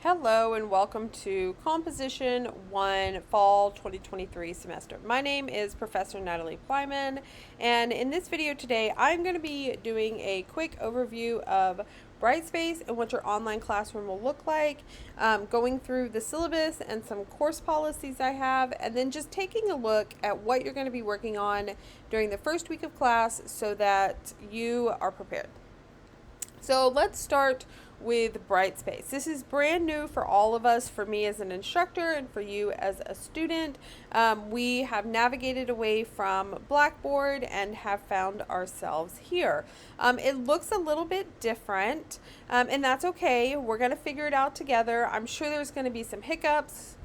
Hello and welcome to Composition 1 Fall 2023 semester. My name is Professor Natalie Plyman, and in this video today I'm going to be doing a quick overview of Brightspace and what your online classroom will look like, going through the syllabus and some course policies I have, and then just taking a look at what you're going to be working on during the first week of class so that you are prepared. So let's start with Brightspace. This is brand new for all of us, for me as an instructor and for you as a student. We have navigated away from Blackboard and have found ourselves here. It looks a little bit different, and that's okay. We're going to figure it out together. I'm sure there's going to be some hiccups,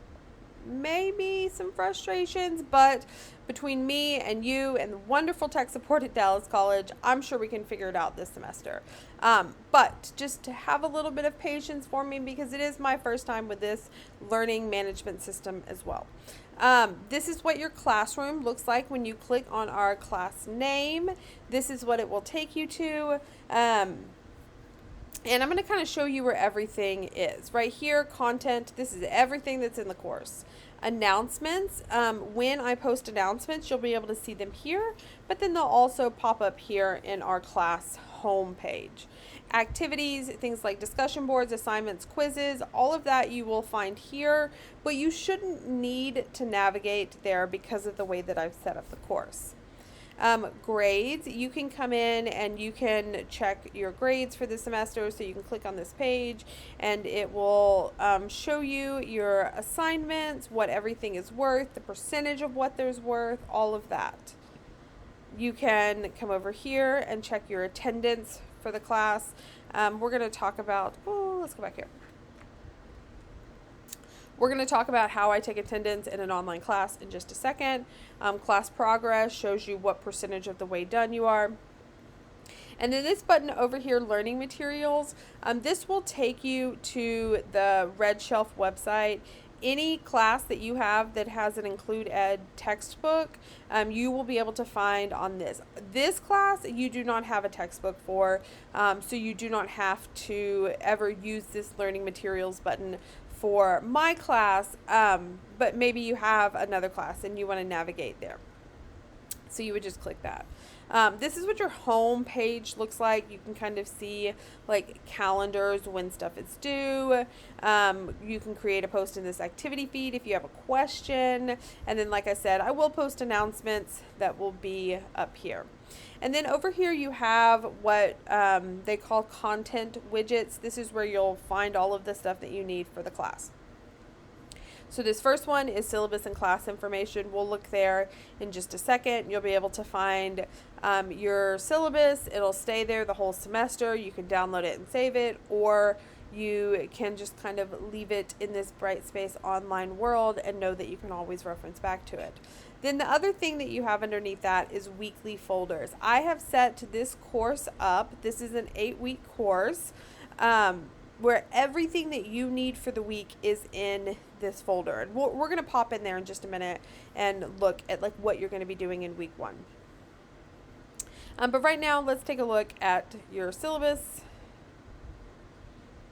maybe some frustrations, but between me and you and the wonderful tech support at Dallas College, I'm sure we can figure it out this semester. But just to have a little bit of patience for me, because it is my first time with this learning management system as well. This is what your classroom looks like when you click on our class name. This is what it will take you to. And I'm going to kind of show you where everything is. Right here, content, this is everything that's in the course. Announcements, when I post announcements, you'll be able to see them here, but then they'll also pop up here in our class homepage. Activities, things like discussion boards, assignments, quizzes, all of that you will find here, but you shouldn't need to navigate there because of the way that I've set up the course. Grades, you can come in and you can check your grades for the semester, so you can click on this page and it will show you your assignments, what everything is worth, the percentage of what there's worth, all of that. You can come over here and check your attendance for the class. We're going to talk about, let's go back here. We're going to talk about how I take attendance in an online class in just a second. Class progress shows you what percentage of the way done you are. And then this button over here, learning materials, this will take you to the Red Shelf website. Any class that you have that has an Include Ed textbook, you will be able to find on this. This class, you do not have a textbook for, so you do not have to ever use this learning materials button for my class, but maybe you have another class and you want to navigate there. So you would just click that. This is what your home page looks like. You can kind of see like calendars, when stuff is due. You can create a post in this activity feed if you have a question. And then, like I said, I will post announcements that will be up here. And then over here you have what they call content widgets. This is where you'll find all of the stuff that you need for the class. So this first one is syllabus and class information. We'll look there in just a second. You'll be able to find your syllabus. It'll stay there the whole semester. You can download it and save it, or you can just kind of leave it in this Brightspace online world and know that you can always reference back to it. Then the other thing that you have underneath that is weekly folders. I have set this course up. This is an 8-week course where everything that you need for the week is in this folder. And we're going to pop in there in just a minute and look at like what you're going to be doing in week 1. But right now, let's take a look at your syllabus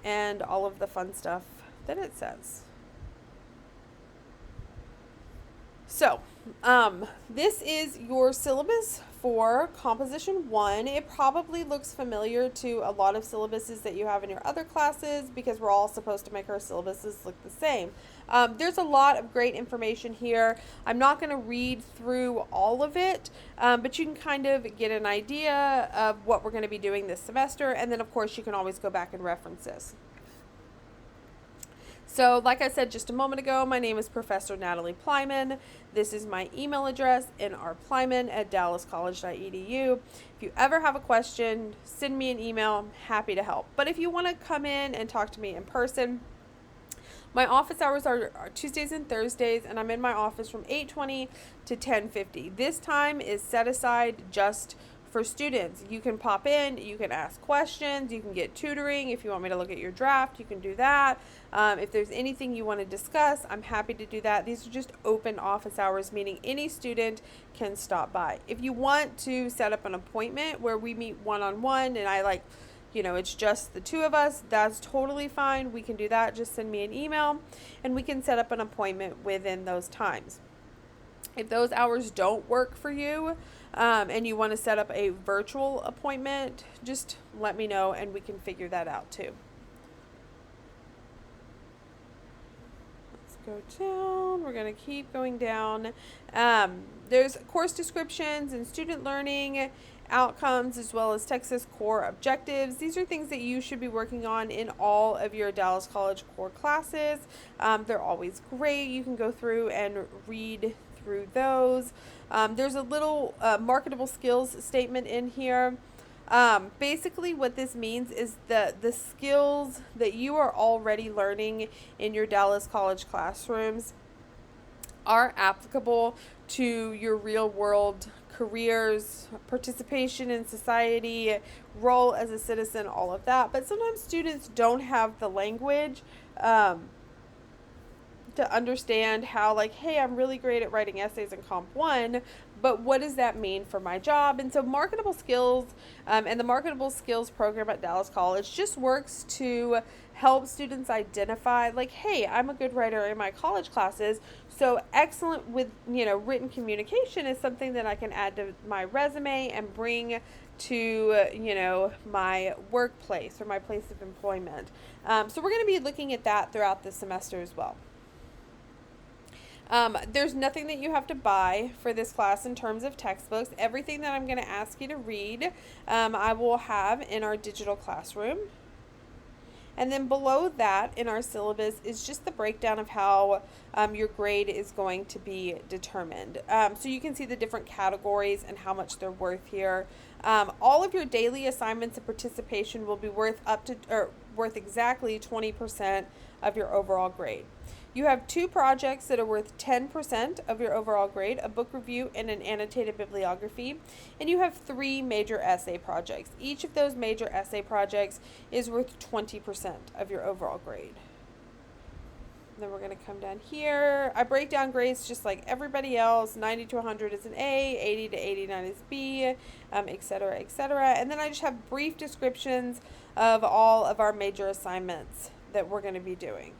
and all of the fun stuff that it says. So, this is your syllabus for Composition 1. It probably looks familiar to a lot of syllabuses that you have in your other classes because we're all supposed to make our syllabuses look the same. There's a lot of great information here. I'm not going to read through all of it, but you can kind of get an idea of what we're going to be doing this semester, and then of course you can always go back and reference this. So, like I said just a moment ago, my name is Professor Natalie Plyman. This is my email address, nrplyman@dallascollege.edu. If you ever have a question, send me an email. I'm happy to help. But if you want to come in and talk to me in person, my office hours are Tuesdays and Thursdays, and I'm in my office from 8:20 to 10:50. This time is set aside just for students. You can pop in, you can ask questions, you can get tutoring. If you want me to look at your draft, you can do that. If there's anything you want to discuss, I'm happy to do that. These are just open office hours, meaning any student can stop by. If you want to set up an appointment where we meet one-on-one and I it's just the two of us, that's totally fine. We can do that. Just send me an email and we can set up an appointment within those times. If those hours don't work for you, and you want to set up a virtual appointment, just let me know and we can figure that out too. Let's go down. We're going to keep going down. There's course descriptions and student learning outcomes, as well as Texas core objectives. These are things that you should be working on in all of your Dallas College core classes. They're always great. You can go through and read through those. There's a little marketable skills statement in here. Basically what this means is that the skills that you are already learning in your Dallas College classrooms are applicable to your real world careers, participation in society, role as a citizen, all of that. But sometimes students don't have the language to understand how, like, hey, I'm really great at writing essays in Comp 1, but what does that mean for my job? And so marketable skills and the marketable skills program at Dallas College just works to help students identify, like, hey, I'm a good writer in my college classes, so excellent with, written communication is something that I can add to my resume and bring to, my workplace or my place of employment. So we're going to be looking at that throughout the semester as well. There's nothing that you have to buy for this class in terms of textbooks. Everything that I'm going to ask you to read, I will have in our digital classroom. And then below that in our syllabus is just the breakdown of how your grade is going to be determined. So you can see the different categories and how much they're worth here. All of your daily assignments and participation will be worth exactly 20% of your overall grade. You have 2 projects that are worth 10% of your overall grade, a book review and an annotated bibliography, and you have 3 major essay projects. Each of those major essay projects is worth 20% of your overall grade. And then we're going to come down here. I break down grades just like everybody else. 90 to 100 is an A, 80 to 89 is B, et cetera, et cetera. And then I just have brief descriptions of all of our major assignments that we're going to be doing.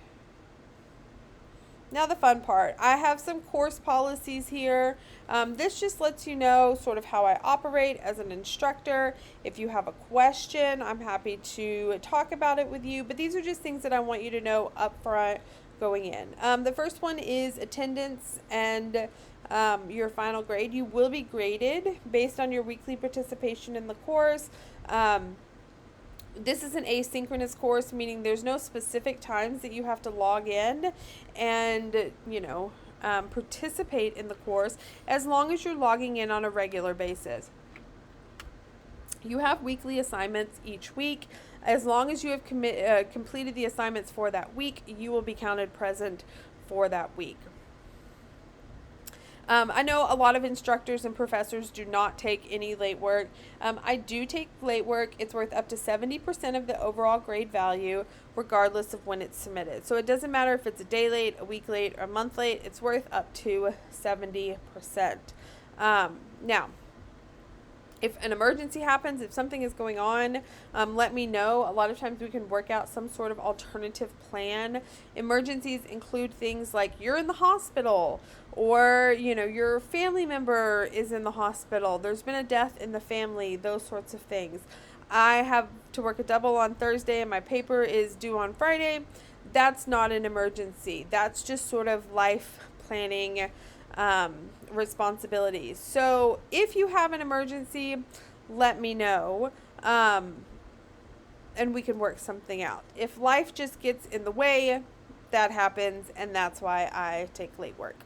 Now the fun part, I have some course policies here. This just lets you know sort of how I operate as an instructor. If you have a question, I'm happy to talk about it with you, but these are just things that I want you to know up front going in. The first one is attendance and your final grade. You will be graded based on your weekly participation in the course. This is an asynchronous course, meaning there's no specific times that you have to log in and, participate in the course as long as you're logging in on a regular basis. You have weekly assignments each week. As long as you have completed the assignments for that week, you will be counted present for that week. I know a lot of instructors and professors do not take any late work. I do take late work. It's worth up to 70% of the overall grade value, regardless of when it's submitted. So it doesn't matter if it's a day late, a week late, or a month late. It's worth up to 70%. Now, if an emergency happens, if something is going on, let me know. A lot of times we can work out some sort of alternative plan. Emergencies include things like you're in the hospital, or, your family member is in the hospital. There's been a death in the family, those sorts of things. I have to work a double on Thursday and my paper is due on Friday. That's not an emergency. That's just sort of life planning responsibilities. So if you have an emergency, let me know, and we can work something out. If life just gets in the way, that happens, and that's why I take late work.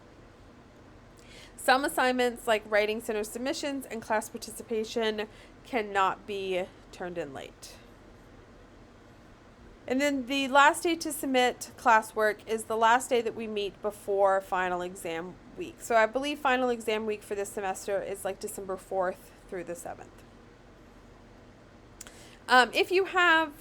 Some assignments, like writing center submissions and class participation, cannot be turned in late. And then the last day to submit classwork is the last day that we meet before final exam week. So I believe final exam week for this semester is like December 4th through the 7th. If you have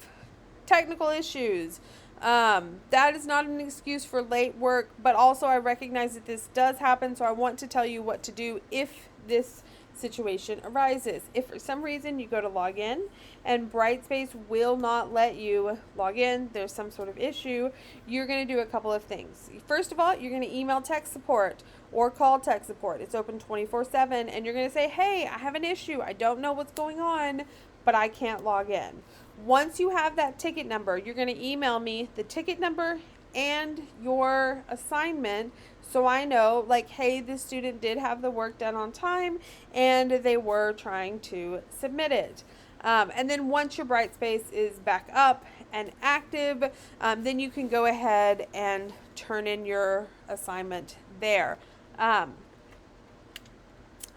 technical issues, that is not an excuse for late work, but also I recognize that this does happen, so I want to tell you what to do if this situation arises. If for some reason you go to log in and Brightspace will not let you log in, there's some sort of issue, you're going to do a couple of things. First of all, you're going to email tech support or call tech support. It's open 24/7, and you're going to say, hey, I have an issue. I don't know what's going on, but I can't log in. Once you have that ticket number, you're going to email me the ticket number and your assignment, so I know, like, hey, this student did have the work done on time and they were trying to submit it. And then once your Brightspace is back up and active, then you can go ahead and turn in your assignment there. I'm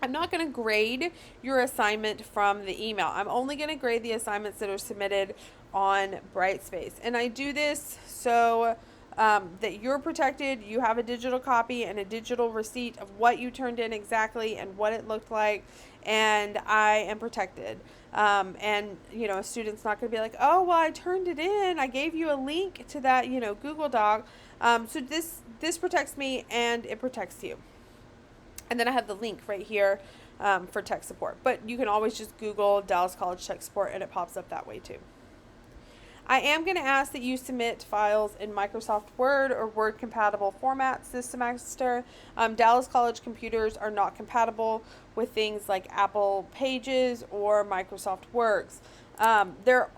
not going to grade your assignment from the email. I'm only going to grade the assignments that are submitted on Brightspace. And I do this so that you're protected. You have a digital copy and a digital receipt of what you turned in exactly and what it looked like, and I am protected. And you know, a student's not going to be like, oh, well, I turned it in, I gave you a link to that, you know, Google Doc. So this protects me and it protects you. And then I have the link right here for tech support, but you can always just Google Dallas College Tech Support and it pops up that way too. I am going to ask that you submit files in Microsoft Word or Word compatible formats this semester. Dallas College computers are not compatible with things like Apple Pages or Microsoft Works. There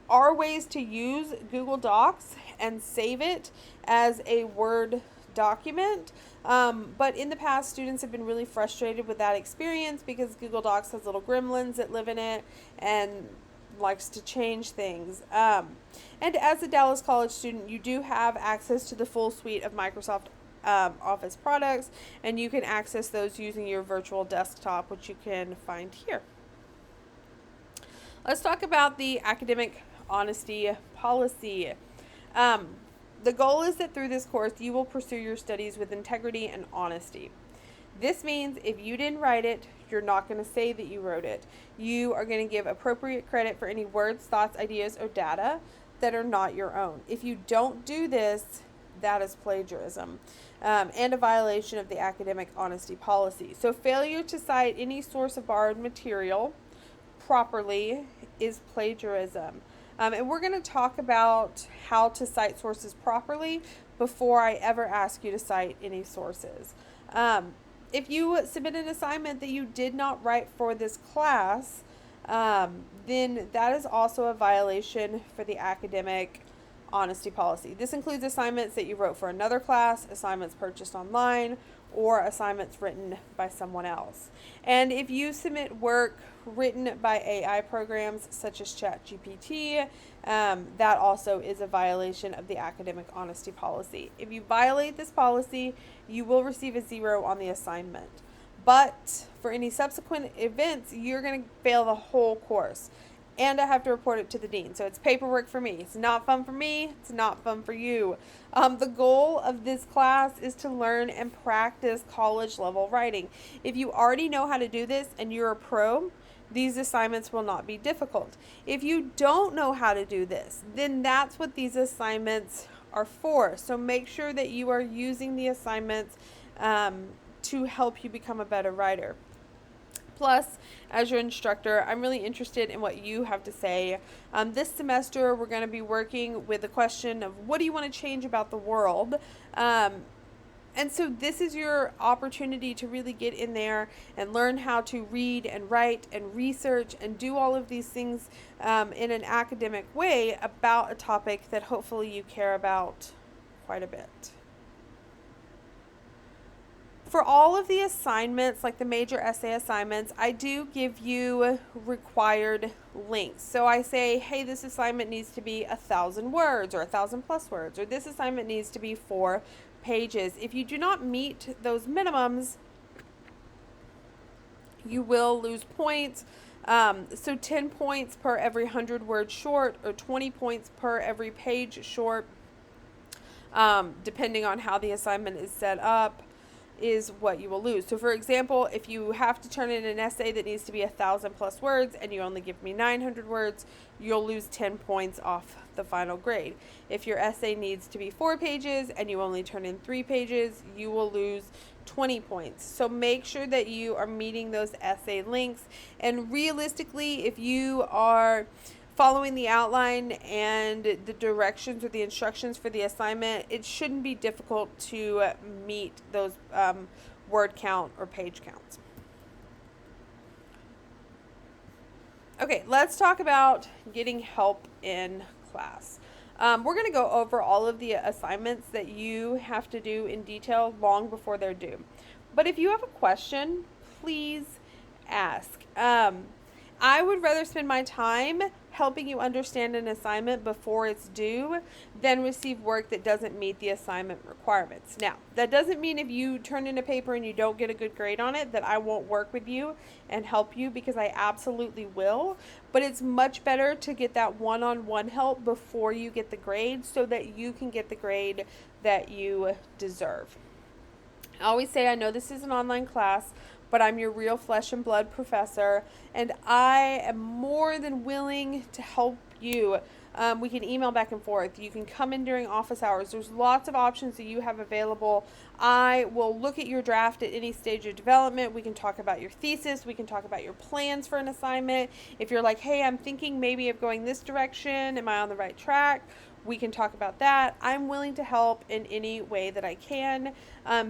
are ways to use Google Docs and save it as a Word document, but in the past, students have been really frustrated with that experience because Google Docs has little gremlins that live in it and likes to change things. And as a Dallas College student, you do have access to the full suite of Microsoft Office products, and you can access those using your virtual desktop, which you can find here. Let's talk about the academic honesty policy. The goal is that through this course, you will pursue your studies with integrity and honesty. This means if you didn't write it, you're not going to say that you wrote it. You are going to give appropriate credit for any words, thoughts, ideas, or data that are not your own. If you don't do this, that is plagiarism and a violation of the academic honesty policy. So failure to cite any source of borrowed material properly is plagiarism. And we're going to talk about how to cite sources properly before I ever ask you to cite any sources. If you submit an assignment that you did not write for this class, then that is also a violation for the academic honesty policy. This includes assignments that you wrote for another class, assignments purchased online, or assignments written by someone else. And if you submit work written by AI programs such as ChatGPT, that also is a violation of the academic honesty policy. If you violate this policy, you will receive a 0 on the assignment. But for any subsequent events, you're going to fail the whole course. And I have to report it to the dean. So it's paperwork for me. It's not fun for me. It's not fun for you. The goal of this class is to learn and practice college level writing. If you already know how to do this and you're a pro, these assignments will not be difficult. If you don't know how to do this, then that's what these assignments are for. So make sure that you are using the assignments to help you become a better writer. Plus, as your instructor, I'm really interested in what you have to say. This semester, we're going to be working with the question of what do you want to change about the world? And so this is your opportunity to really get in there and learn how to read and write and research and do all of these things in an academic way about a topic that hopefully you care about quite a bit. For all of the assignments, like the major essay assignments, I do give you required links. So I say, hey, this assignment needs to be 1,000 words or 1,000+ words, or this assignment needs to be 4 pages. If you do not meet those minimums, you will lose points. So 10 points per every 100 words short, or 20 points per every page short, depending on how the assignment is set up. is what you will lose. So for example, if you have to turn in an essay that needs to be 1,000+ words and you only give me 900 words, you'll lose 10 points off the final grade. If your essay needs to be 4 pages and you only turn in 3 pages, you will lose 20 points. So make sure that you are meeting those essay lengths. And realistically, if you are following the outline and the directions or the instructions for the assignment, it shouldn't be difficult to meet those word count or page counts. Okay, let's talk about getting help in class. We're going to go over all of the assignments that you have to do in detail long before they're due. But if you have a question, please ask. I would rather spend my time helping you understand an assignment before it's due than receive work that doesn't meet the assignment requirements. Now, that doesn't mean if you turn in a paper and you don't get a good grade on it that I won't work with you and help you, because I absolutely will. But it's much better to get that one-on-one help before you get the grade so that you can get the grade that you deserve. I always say, I know this is an online class, but I'm your real flesh and blood professor, and I am more than willing to help you. We can email back and forth. You can come in during office hours. There's lots of options that you have available. I will look at your draft at any stage of development. We can talk about your thesis. We can talk about your plans for an assignment. If you're like, hey, I'm thinking maybe of going this direction. Am I on the right track? We can talk about that. I'm willing to help in any way that I can.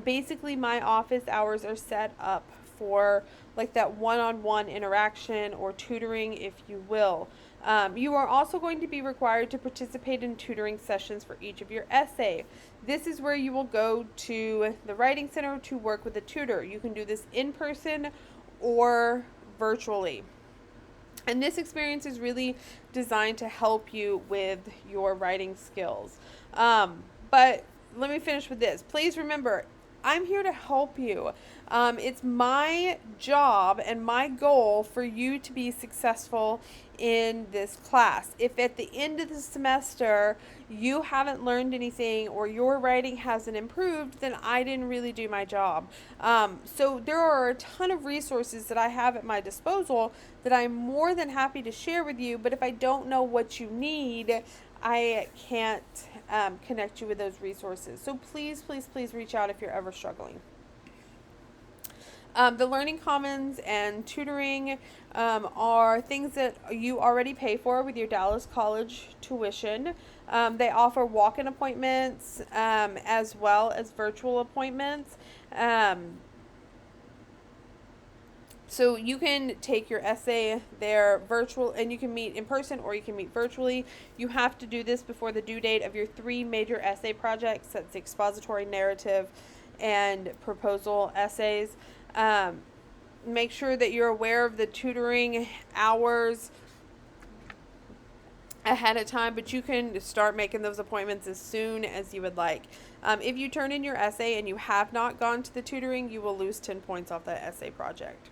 Basically, my office hours are set up for like that one-on-one interaction or tutoring, if you will. You are also going to be required to participate in tutoring sessions for each of your essay. This is where you will go to the writing center to work with a tutor. You can do this in person or virtually. And this experience is really designed to help you with your writing skills. But let me finish with this. Please remember, I'm here to help you. It's my job and my goal for you to be successful in this class. If at the end of the semester you haven't learned anything or your writing hasn't improved, then I didn't really do my job. So there are a ton of resources that I have at my disposal that I'm more than happy to share with you, but if I don't know what you need, I can't connect you with those resources. So please, please, please reach out if you're ever struggling. The Learning Commons and tutoring are things that you already pay for with your Dallas College tuition. They offer walk-in appointments as well as virtual appointments. So you can take your essay there virtual, and you can meet in person or you can meet virtually. You have to do this before the due date of your 3 major essay projects. That's expository, narrative, and proposal essays. Make sure that you're aware of the tutoring hours ahead of time, but you can start making those appointments as soon as you would like. If you turn in your essay and you have not gone to the tutoring, you will lose 10 points off that essay project.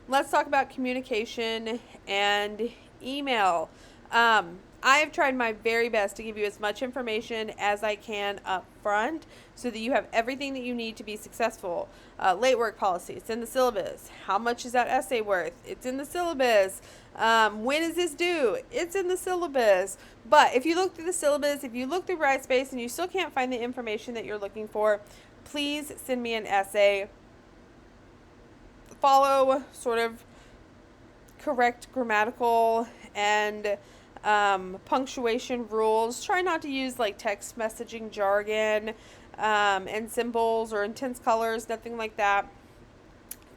Let's talk about communication and email. I have tried my very best to give you as much information as I can up front so that you have everything that you need to be successful. Late work policy, it's in the syllabus. How much is that essay worth? It's in the syllabus. When is this due? It's in the syllabus. But if you look through the syllabus, if you look through Brightspace and you still can't find the information that you're looking for, please send me an essay. Follow sort of correct grammatical and punctuation rules. Try not to use like text messaging jargon and symbols or intense colors, nothing like that.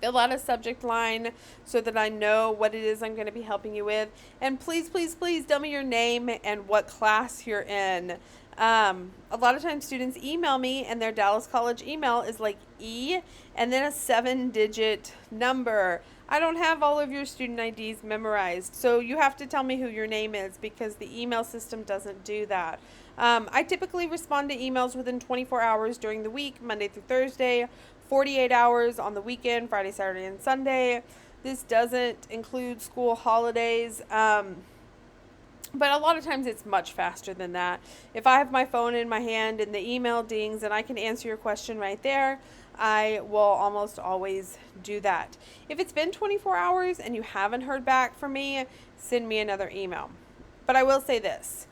Fill out a subject line so that I know what it is I'm going to be helping you with. And please, please, please tell me your name and what class you're in. A lot of times students email me and their Dallas College email is like E and then a 7-digit number. I don't have all of your student IDs memorized, so you have to tell me who your name is because the email system doesn't do that. I typically respond to emails within 24 hours during the week, Monday through Thursday, 48 hours on the weekend, Friday, Saturday, and Sunday. This doesn't include school holidays. But a lot of times it's much faster than that. If I have my phone in my hand and the email dings and I can answer your question right there, I will almost always do that. If it's been 24 hours and you haven't heard back from me, send me another email. But I will say this.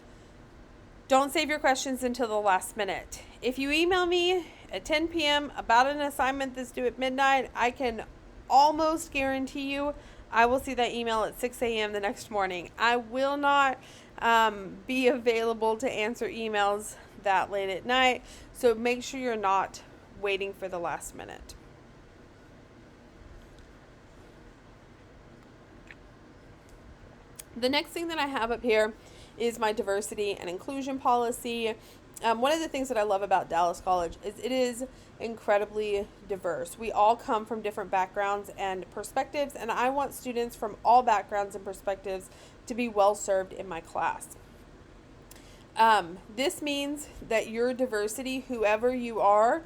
Don't save your questions until the last minute. If you email me at 10 p.m. about an assignment that's due at midnight, I can almost guarantee you I will see that email at 6 a.m. the next morning. I will not be available to answer emails that late at night, so make sure you're not waiting for the last minute. The next thing that I have up here is my diversity and inclusion policy. One of the things that I love about Dallas College is it is incredibly diverse. We all come from different backgrounds and perspectives, and I want students from all backgrounds and perspectives to be well served in my class. This means that your diversity, whoever you are,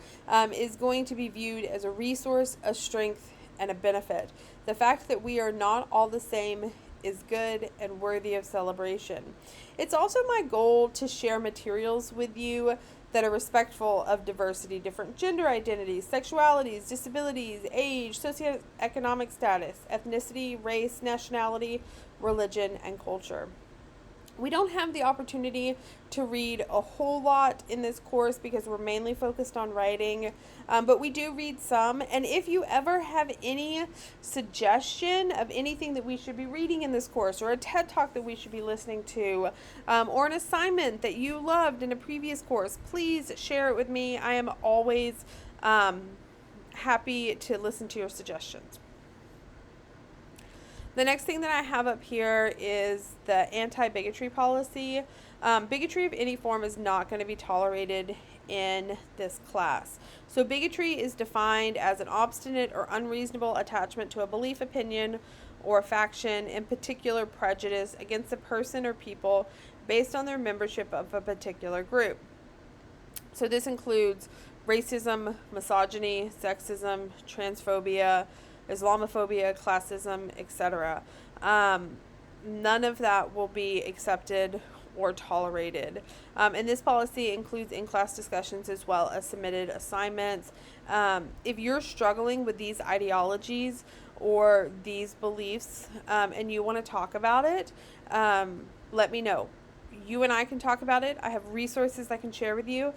is going to be viewed as a resource, a strength, and a benefit. The fact that we are not all the same is good and worthy of celebration. It's also my goal to share materials with you that are respectful of diversity, different gender identities, sexualities, disabilities, age, socioeconomic status, ethnicity, race, nationality, religion, and culture. We don't have the opportunity to read a whole lot in this course because we're mainly focused on writing, but we do read some. And if you ever have any suggestion of anything that we should be reading in this course, or a TED Talk that we should be listening to, or an assignment that you loved in a previous course, please share it with me. I am always happy to listen to your suggestions. The next thing that I have up here is the anti-bigotry policy. Bigotry of any form is not going to be tolerated in this class. So bigotry is defined as an obstinate or unreasonable attachment to a belief, opinion, or faction, in particular prejudice against a person or people based on their membership of a particular group. So this includes racism, misogyny, sexism, transphobia, Islamophobia, classism, etc. None of that will be accepted or tolerated. And this policy includes in-class discussions as well as submitted assignments. If you're struggling with these ideologies or these beliefs and you want to talk about it, let me know. You and I can talk about it. I have resources I can share with you.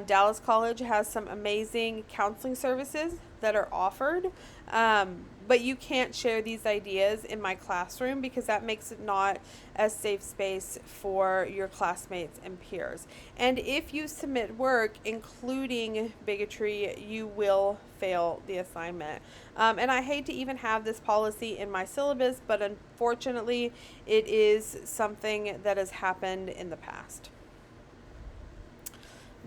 Dallas College has some amazing counseling services that are offered, but you can't share these ideas in my classroom because that makes it not a safe space for your classmates and peers. And if you submit work including bigotry, you will fail the assignment. And I hate to even have this policy in my syllabus, but unfortunately it is something that has happened in the past.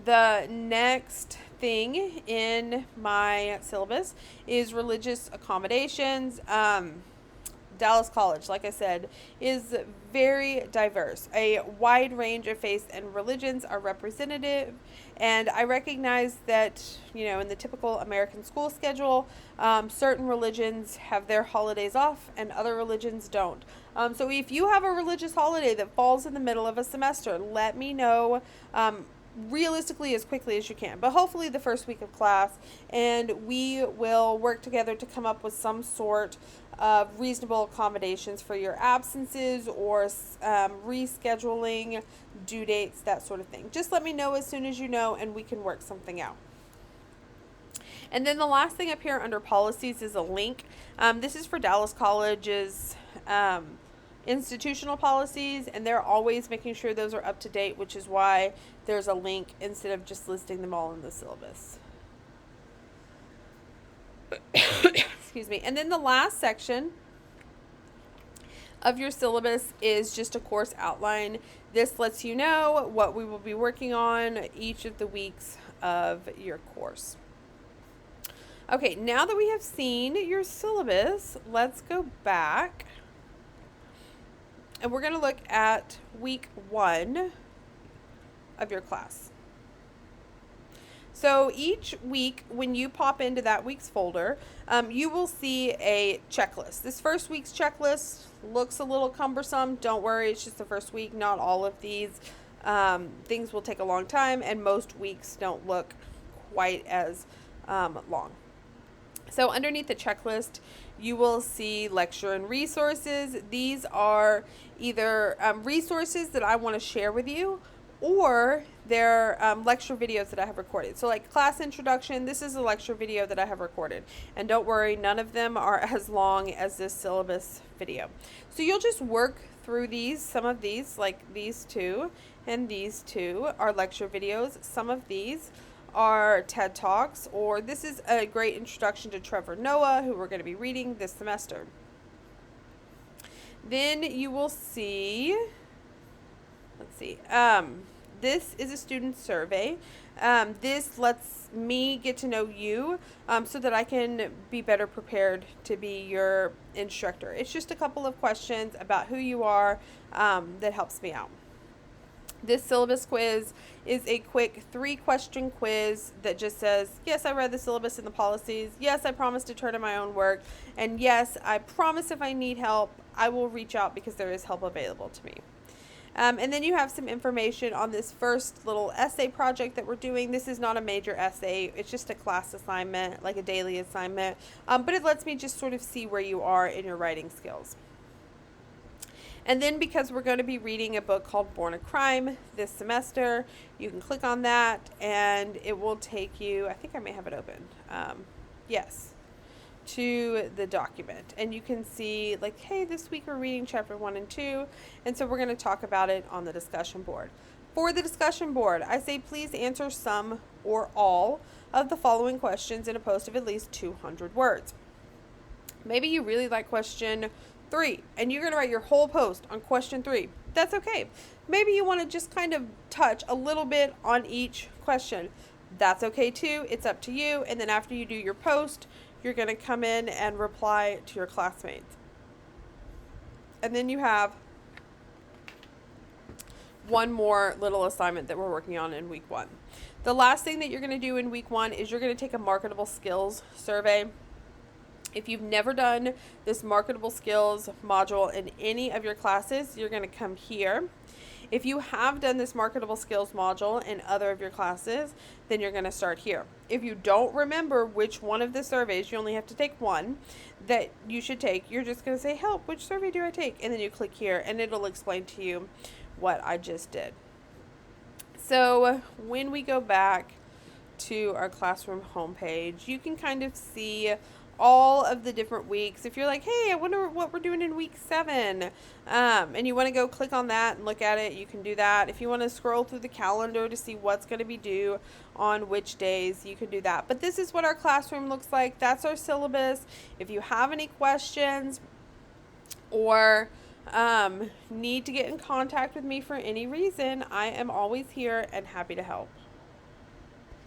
The next thing in my syllabus is religious accommodations. Dallas College, like I said, is very diverse. A wide range of faiths and religions are representative, and I recognize that, in the typical American school schedule, certain religions have their holidays off and other religions don't. So if you have a religious holiday that falls in the middle of a semester, let me know realistically as quickly as you can, but hopefully the first week of class, and we will work together to come up with some sort of reasonable accommodations for your absences or rescheduling due dates, that sort of thing. Just let me know as soon as you know and we can work something out. And then the last thing up here under policies is a link. This is for Dallas College's institutional policies, and they're always making sure those are up to date, which is why there's a link instead of just listing them all in the syllabus. Excuse me. And then the last section of your syllabus is just a course outline. This lets you know what we will be working on each of the weeks of your course. Okay, now that we have seen your syllabus, let's go back and we're going to look at week 1 of your class. So each week, when you pop into that week's folder, you will see a checklist. This first week's checklist looks a little cumbersome. Don't worry, it's just the first week. Not all of these things will take a long time, and most weeks don't look quite as long. So underneath the checklist, you will see lecture and resources. These are either resources that I want to share with you, or they're lecture videos that I have recorded. So like class introduction, this is a lecture video that I have recorded. And don't worry, none of them are as long as this syllabus video. So you'll just work through these. Some of these, like these two and these two, are lecture videos. Some of these are TED Talks, or this is a great introduction to Trevor Noah, who we're going to be reading this semester. Then you will see, let's see, this is a student survey. This lets me get to know you so that I can be better prepared to be your instructor. It's just a couple of questions about who you are that helps me out. This syllabus quiz is a quick 3-question quiz that just says, yes, I read the syllabus and the policies. Yes, I promise to turn in my own work. And yes, I promise if I need help, I will reach out because there is help available to me. And then you have some information on this first little essay project that we're doing. This is not a major essay. It's just a class assignment, like a daily assignment. But it lets me just sort of see where you are in your writing skills. And then because we're going to be reading a book called Born a Crime this semester, you can click on that and it will take you, I think I may have it open, yes, to the document. And you can see like, hey, this week we're reading chapter 1 and 2, and so we're going to talk about it on the discussion board. For the discussion board, I say please answer some or all of the following questions in a post of at least 200 words. Maybe you really like question 3 and you're going to write your whole post on question 3. That's okay. Maybe you want to just kind of touch a little bit on each question. That's okay too. It's up to you. And then after you do your post, you're going to come in and reply to your classmates. And then you have one more little assignment that we're working on in week 1. The last thing that you're going to do in week 1 is you're going to take a marketable skills survey. If you've never done this marketable skills module in any of your classes, you're going to come here. If you have done this marketable skills module in other of your classes, then you're going to start here. If you don't remember which one of the surveys, you only have to take one that you should take. You're just going to say, help, which survey do I take? And then you click here and it'll explain to you what I just did. So when we go back to our classroom homepage, you can kind of see all of the different weeks. If you're like, hey, I wonder what we're doing in week 7, and you want to go click on that and look at it, you can do that. If you want to scroll through the calendar to see what's going to be due on which days, you can do that. But this is what our classroom looks like. That's our syllabus. If you have any questions or need to get in contact with me for any reason, I am always here and happy to help.